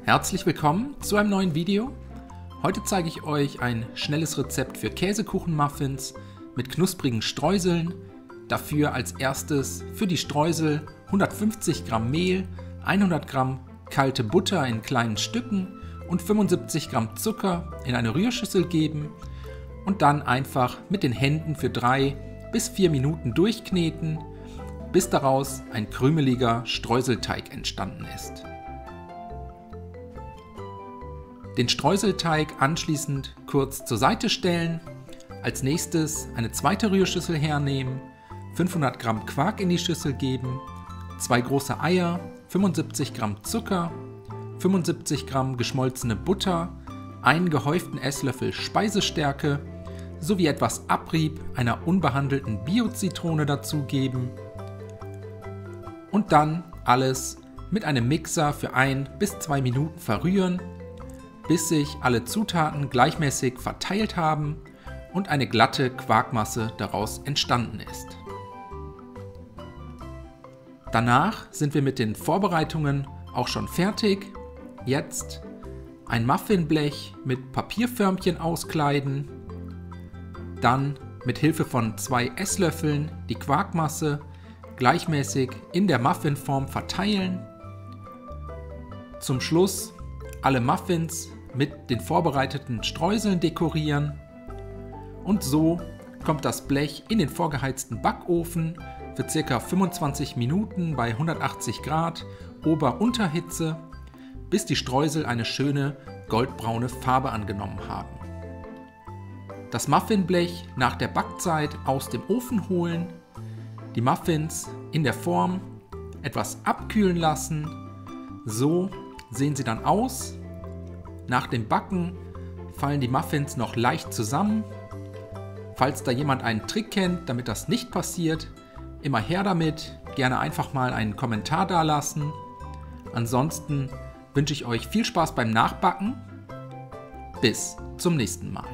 Herzlich willkommen zu einem neuen Video. Heute zeige ich euch ein schnelles Rezept für Käsekuchenmuffins mit knusprigen Streuseln. Dafür als erstes für die Streusel 150 Gramm Mehl, 100 Gramm kalte Butter in kleinen Stücken und 75 Gramm Zucker in eine Rührschüssel geben und dann einfach mit den Händen für 3 bis 4 Minuten durchkneten, bis daraus ein krümeliger Streuselteig entstanden ist. Den Streuselteig anschließend kurz zur Seite stellen, als nächstes eine zweite Rührschüssel hernehmen, 500 Gramm Quark in die Schüssel geben, 2 große Eier, 75 Gramm Zucker, 75 Gramm geschmolzene Butter, einen gehäuften Esslöffel Speisestärke sowie etwas Abrieb einer unbehandelten Bio-Zitrone dazugeben und dann alles mit einem Mixer für 1 bis 2 Minuten verrühren, bis sich alle Zutaten gleichmäßig verteilt haben und eine glatte Quarkmasse daraus entstanden ist. Danach sind wir mit den Vorbereitungen auch schon fertig. Jetzt ein Muffinblech mit Papierförmchen auskleiden, dann mit Hilfe von 2 Esslöffeln die Quarkmasse gleichmäßig in der Muffinform verteilen. Zum Schluss alle Muffins mit den vorbereiteten Streuseln dekorieren und so kommt das Blech in den vorgeheizten Backofen für ca. 25 Minuten bei 180 Grad Ober-Unterhitze, bis die Streusel eine schöne goldbraune Farbe angenommen haben. Das Muffinblech nach der Backzeit aus dem Ofen holen, die Muffins in der Form etwas abkühlen lassen, so sehen sie dann aus. Nach dem Backen fallen die Muffins noch leicht zusammen. Falls da jemand einen Trick kennt, damit das nicht passiert, immer her damit, gerne einfach mal einen Kommentar dalassen. Ansonsten wünsche ich euch viel Spaß beim Nachbacken. Bis zum nächsten Mal.